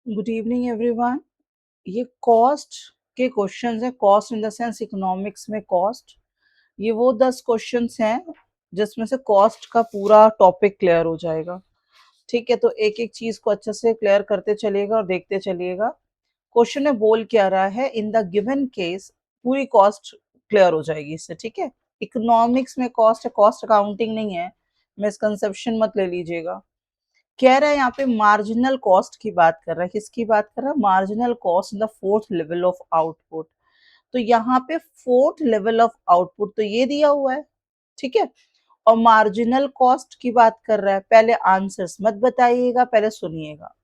Good evening everyone. ये cost के questions है। Cost in the sense economics में कॉस्ट। ये वो 10 क्वेश्चंस हैं जिसमें से कॉस्ट का पूरा टॉपिक क्लियर हो जाएगा। ठीक है, तो एक एक चीज को अच्छे से क्लियर करते चलिएगा और देखते चलिएगा। क्वेश्चन में बोल क्या रहा है, इन द गिवन केस पूरी कॉस्ट क्लियर हो जाएगी इससे। ठीक है, इकोनॉमिक्स में कॉस्ट है, कॉस्ट अकाउंटिंग नहीं है, मिसकंसेप्शन मत ले लीजिएगा। कह रहा है यहाँ पे मार्जिनल कॉस्ट की बात कर रहा है। किसकी बात कर रहा है? Marginal cost in the fourth level of output. तो यहाँ पे फोर्थ लेवल ऑफ आउटपुट तो ये दिया हुआ है। ठीक है, और मार्जिनल कॉस्ट की बात कर रहा है। पहले आंसर्स मत बताइएगा, पहले सुनिएगा।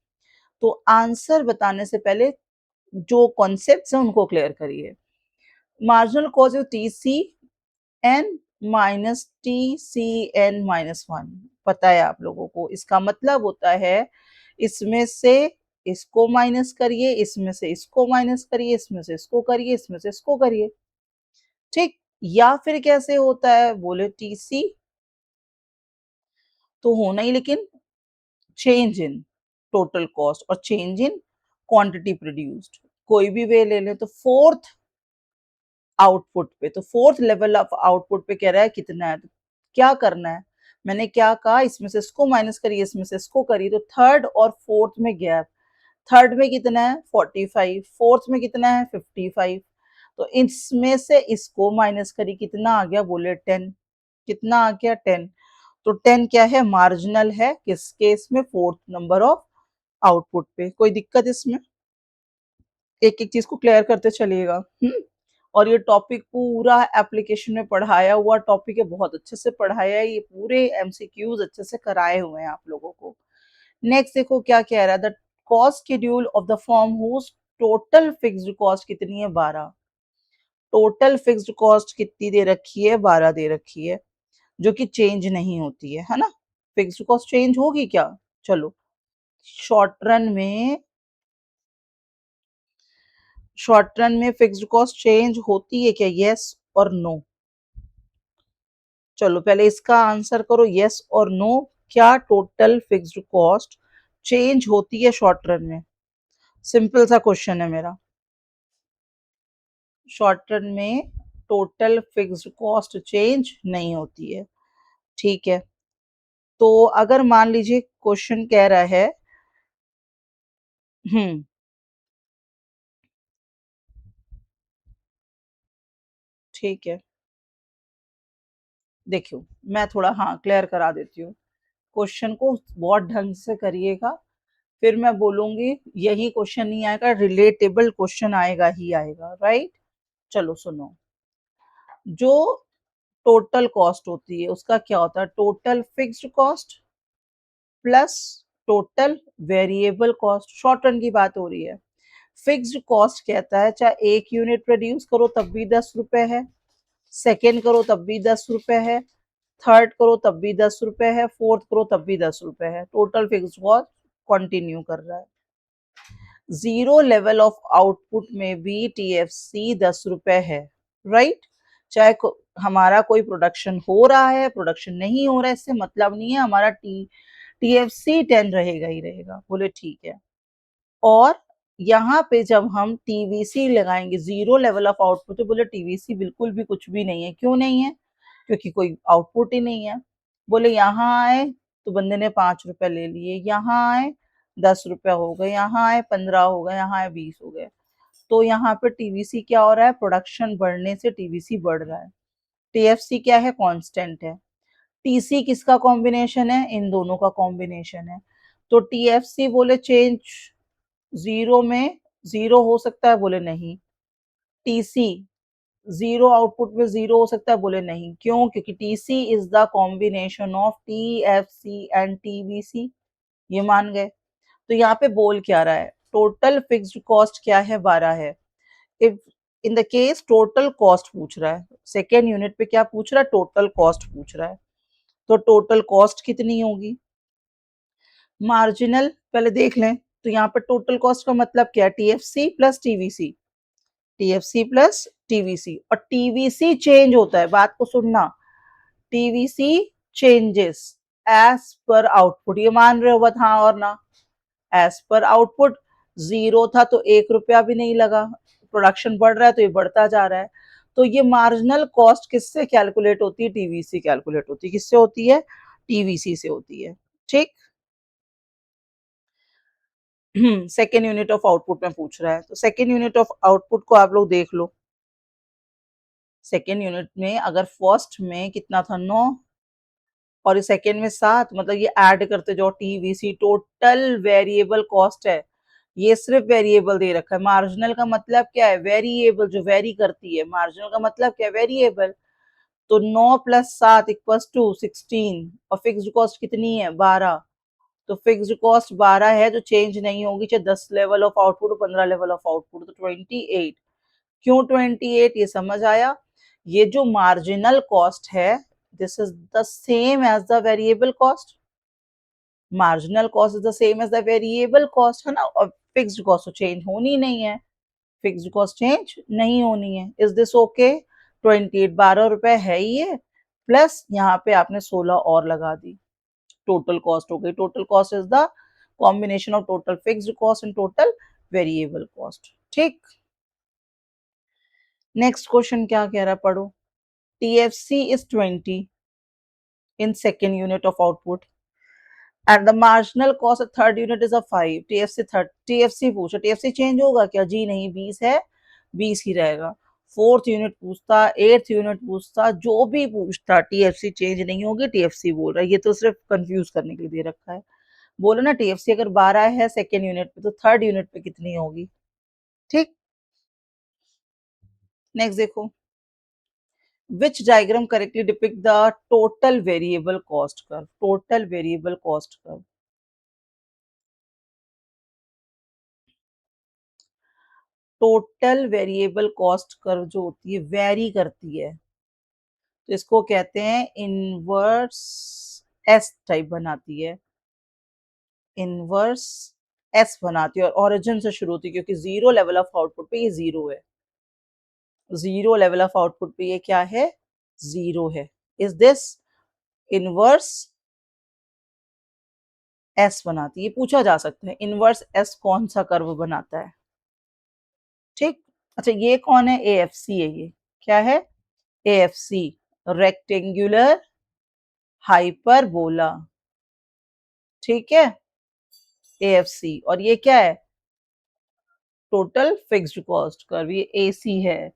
तो आंसर बताने से पहले जो कॉन्सेप्ट्स हैं उनको क्लियर करिए। Marginal cost is T C N minus T C N minus one. पता है आप लोगों को, इसका मतलब होता है इसमें से इसको माइनस करिए, इसमें से इसको माइनस करिए, इसमें से इसको करिए, इसमें से इसको करिए। ठीक, या फिर कैसे होता है बोले, टीसी तो होना ही, लेकिन चेंज इन टोटल कॉस्ट और चेंज इन क्वांटिटी प्रोड्यूस्ड, कोई भी वे ले लें। तो फोर्थ आउटपुट पे, तो फोर्थ लेवल ऑफ आउटपुट पे कह रहा है कितना है, तो क्या करना है। मैंने क्या कहा, इसमें से इसको माइनस करिए, इसमें से इसको करिए। तो थर्ड और फोर्थ में गैप, थर्ड में कितना है 45, फोर्थ में कितना है 55। तो इसमें से इसको माइनस करिए, कितना आ गया बोले 10। कितना आ गया 10। तो 10 क्या है, मार्जिनल है किस केस में, फोर्थ नंबर ऑफ आउटपुट पे। कोई दिक्कत इसमें? एक एक चीज को क्लियर करते चलिएगा। और ये टॉपिक पूरा एप्लीकेशन में पढ़ाया हुआ टॉपिक है, बहुत अच्छे से पढ़ाया है, ये पूरे एमसीक्यूज अच्छे से कराए हुए हैं आप लोगों को। नेक्स्ट देखो क्या कह रहा है, the cost schedule of the firm whose total fixed cost कितनी है 12। टोटल फिक्स्ड कॉस्ट कितनी दे रखी है, 12 दे रखी है, जो कि चेंज नहीं होती है ना। फिक्स्ड कॉस्ट चेंज होगी क्या? चलो, शॉर्ट रन में शॉर्ट रन में फिक्स्ड कॉस्ट चेंज होती है क्या, यस और नो? चलो पहले इसका आंसर करो, यस और नो। क्या टोटल फिक्स्ड कॉस्ट चेंज होती है शॉर्ट रन में? सिंपल सा क्वेश्चन है मेरा। शॉर्ट रन में टोटल फिक्स्ड कॉस्ट चेंज नहीं होती है। ठीक है, तो अगर मान लीजिए क्वेश्चन कह रहा है, हम्म ठीक है, देखियो मैं थोड़ा हाँ क्लियर करा देती हूँ। क्वेश्चन को बहुत ढंग से करिएगा, फिर मैं बोलूंगी यही क्वेश्चन नहीं आएगा, रिलेटेबल क्वेश्चन आएगा ही आएगा, राइट। चलो सुनो, जो टोटल कॉस्ट होती है उसका क्या होता है, total fixed cost plus total variable cost. Short run की बात हो रही है। फिक्स्ड कॉस्ट कहता है चाहे एक यूनिट प्रोड्यूस करो तब भी 10 रुपए है, सेकेंड करो तब भी 10 रुपए है, थर्ड करो तब भी 10 रुपए है, फोर्थ करो तब भी 10 रुपए है। टोटल फिक्स्ड कॉस्ट कंटिन्यू कर रहा है। जीरो लेवल ऑफ आउटपुट में भी टीएफसी 10 रुपए है, राइट। चाहे हमारा कोई प्रोडक्शन हो रहा है, प्रोडक्शन नहीं हो रहा है, इससे मतलब नहीं है, हमारा टीएफसी 10 रहेगा ही रहेगा। बोले ठीक है। और यहाँ पे जब हम टीवीसी लगाएंगे, जीरो लेवल ऑफ आउटपुट, तो बोले टीवीसी बिल्कुल भी कुछ भी नहीं है। क्यों नहीं है? क्योंकि कोई आउटपुट ही नहीं है। बोले यहाँ आए तो बंदे ने 5 रुपए ले लिए, यहाँ आए 10 रुपए हो गए, यहाँ आए 15 हो गए, यहाँ आए 20 हो गए। तो यहाँ पे टीवीसी क्या हो रहा है, प्रोडक्शन बढ़ने से टीवीसी बढ़ रहा है। टीएफसी क्या है, कांस्टेंट है। टीसी किसका कॉम्बिनेशन है, इन दोनों का कॉम्बिनेशन है। तो टीएफसी बोले चेंज जीरो में जीरो हो सकता है, बोले नहीं। टीसी जीरो आउटपुट में जीरो हो सकता है, बोले नहीं। क्यों? क्योंकि TC is the combination of TFC and TVC. ये मान गए। तो यहाँ पे बोल क्या रहा है, टोटल फिक्स्ड कॉस्ट क्या है, 12 है। If in the case total cost पूछ रहा है, सेकेंड यूनिट पे क्या पूछ रहा है, टोटल कॉस्ट पूछ रहा है। तो टोटल कॉस्ट कितनी होगी, मार्जिनल पहले देख लें। तो यहाँ पे टोटल कॉस्ट का मतलब क्या है, TFC plus TVC. TFC plus TVC, और टीवीसी चेंज होता है, बात को सुनना। TVC changes as per output, ये मान रहे हो बात, हाँ और ना। एज पर आउटपुट 0 था तो 1 रुपया भी नहीं लगा, प्रोडक्शन बढ़ रहा है तो ये बढ़ता जा रहा है। तो ये मार्जिनल कॉस्ट किससे कैलकुलेट होती है? टीवीसी कैलकुलेट होती है। किससे होती है? टीवीसी से होती है। ठीक। सेकेंड यूनिट ऑफ आउटपुट में पूछ रहा है, तो सेकेंड यूनिट ऑफ आउटपुट को आप लोग देख लो। सेकेंड यूनिट में अगर फर्स्ट में कितना था 9 और सेकेंड में 7, मतलब ये ऐड करते जाओ, टीवीसी टोटल वेरिएबल कॉस्ट है। ये सिर्फ वेरिएबल दे रखा है। मार्जिनल का मतलब क्या है? वेरिएबल, जो वेरी करती है। मार्जिनल का मतलब क्या है? वेरिएबल। तो 9 प्लस 7 इक्वल्स टू 16 और फिक्स्ड कॉस्ट कितनी है? 12। तो फिक्स्ड कॉस्ट 12 है जो चेंज नहीं होगी, चाहे 10 level of output 15 level of output, तो 28। क्यों 28? ये समझ आया। ये जो मार्जिनल कॉस्ट है, this is the same as the variable cost. Marginal cost is the same as the variable cost, है ना। और फिक्स्ड कॉस्ट तो चेंज होनी नहीं है। फिक्स्ड कॉस्ट चेंज नहीं होनी है। Is this okay? 28 12 रुपए है ही है, प्लस यहाँ पे आपने 16 और लगा दी। टोटल कॉस्ट हो गई। Total cost is the combination of total fixed cost and total variable cost. ठीक। नेक्स्ट क्वेश्चन क्या कह रहा है, पढ़ो। TFC is 20 in second unit of output and the marginal cost of third unit is a 5। TFC पूछा, TFC change होगा क्या? जी नहीं, 20 है, 20 ही रहेगा। फोर्थ यूनिट पूछता, एट्थ यूनिट पूछता, जो भी पूछता, TFC चेंज नहीं होगी, TFC बोल रहा है। ये तो सिर्फ कंफ्यूज करने के लिए दे रखा है। बोलो ना, TFC अगर 12 है सेकेंड यूनिट पे, तो थर्ड यूनिट पे कितनी होगी? ठीक। नेक्स्ट देखो, which diagram correctly depict the total variable cost curve? total variable cost curve, total variable cost curve जो होती है, वेरी करती है, तो इसको कहते हैं इनवर्स एस टाइप बनाती है। इनवर्स एस बनाती है और ओरिजिन से शुरू होती है, क्योंकि जीरो लेवल ऑफ आउटपुट पे ये जीरो है। जीरो लेवल ऑफ आउटपुट पे ये क्या है? जीरो है। इज दिस इनवर्स एस बनाती है? ये पूछा जा सकता है, इनवर्स एस कौन सा कर्व बनाता है। ठीक। अच्छा, ये कौन है? AFC है ये। क्या है? AFC, rectangular hyperbola. ठीक है, AFC। और ये क्या है? टोटल फिक्स्ड कॉस्ट कर्व, ये AC है।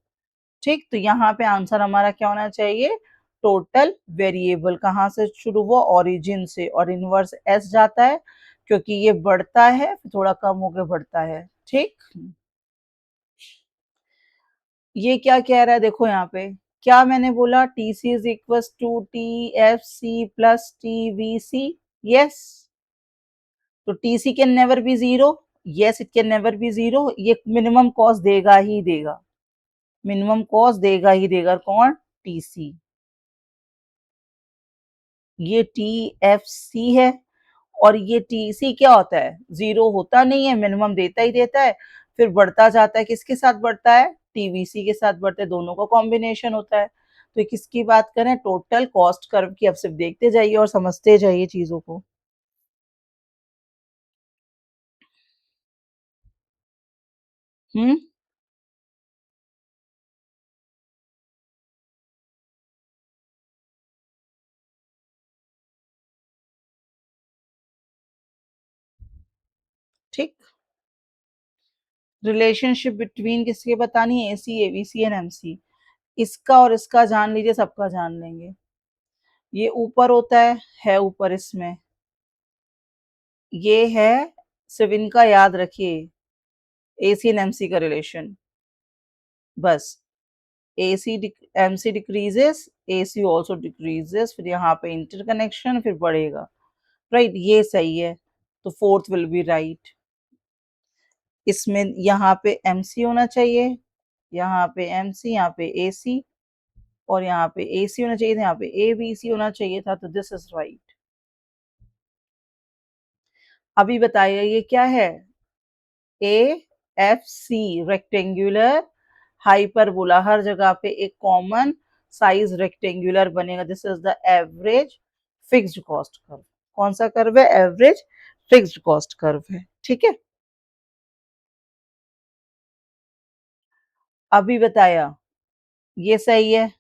ठीक। तो यहाँ पे आंसर हमारा क्या होना चाहिए? Total variable. कहाँ से शुरू हुआ? ओरिजिन से, और इनवर्स एस जाता है क्योंकि ये बढ़ता है, फिर थोड़ा कम होकर बढ़ता है। ठीक। ये क्या कह रहा है, देखो यहाँ पे क्या मैंने बोला, TC is equal to TFC plus TVC। Yes. तो TC can never be zero. Yes, it can never be zero. ये मिनिमम कॉस्ट देगा ही देगा। मिनिमम कॉस्ट देगा ही देगा। कौन? TC। ये TFC है। और ये TC क्या होता है? जीरो होता नहीं है, मिनिमम देता ही देता है, फिर बढ़ता जाता है। किसके साथ बढ़ता है? TVC के साथ बढ़ता है। दोनों का कॉम्बिनेशन होता है। तो किसकी बात करें? टोटल कॉस्ट कर्व की। अब सिर्फ देखते जाइए और समझते जाइए चीजों को। हम्म। ठीक। रिलेशनशिप बिटवीन किसके बतानी है? AC ABC and MC। इसका और इसका जान लीजिए, सबका जान लेंगे। ये ऊपर होता है ऊपर इसमें। ये है, सिर्फ इनका याद रखिए, AC एंड MC का रिलेशन। बस। MC decreases, AC also decreases, फिर यहाँ पे इंटरकनेक्शन, फिर बढ़ेगा। राइट, ये सही है। तो फोर्थ विल बी राइट। इसमें यहाँ पे MC होना चाहिए, यहाँ पे MC, यहाँ पे AC, और यहाँ पे AC होना चाहिए था, यहाँ पे ABC होना चाहिए था। तो दिस इज राइट। अभी बताइए ये क्या है? AFC, rectangular hyperbola. हर जगह पे एक कॉमन साइज रेक्टेंगुलर बनेगा। This is the average fixed cost curve. कौन सा कर्व है? एवरेज फिक्स्ड कॉस्ट कर्व है। ठीक है। अभी बताया, ये सही है,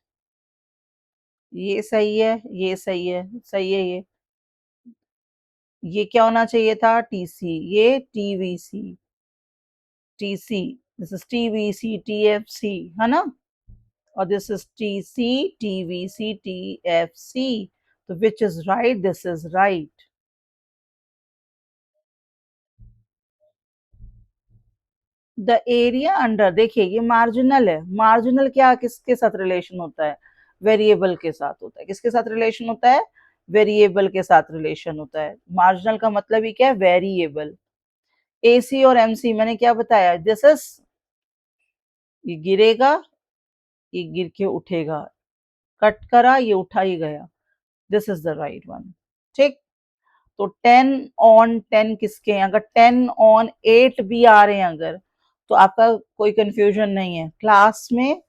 ये सही है, ये सही है, सही है ये क्या होना चाहिए था? टीसी, ये TVC, TC, this is TVC, TFC, है ना? और this is TC, TVC, TFC, तो which is right? This is right. The area under, देखिए ये मार्जिनल है, मार्जिनल क्या किसके साथ रिलेशन होता है? वेरिएबल के साथ होता है। किसके साथ रिलेशन होता है? वेरिएबल के साथ रिलेशन होता है। मार्जिनल का मतलब ही क्या है? वेरिएबल। एसी और एमसी मैंने क्या बताया? दिस इज, ये गिरेगा, ये गिर के उठेगा, कट करा, ये उठा ही गया, this is the right one. ठीक, तो 10 on 10 किसके हैं? अगर 10 on 8 भी आ रहे हैं अगर, तो आपका कोई कंफ्यूजन नहीं है। क्लास में,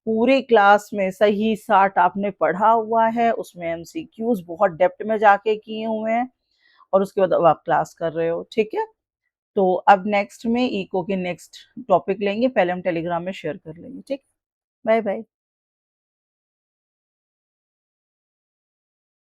पूरे क्लास में सही 60 आपने पढ़ा हुआ है, उसमें एमसीक्यूज बहुत डेप्थ में जाके किए हुए हैं, और उसके बाद अब आप क्लास कर रहे हो। ठीक है, तो अब नेक्स्ट में इको के नेक्स्ट टॉपिक लेंगे, पहले हम टेलीग्राम में शेयर कर लेंगे। ठीक, बाय बाय।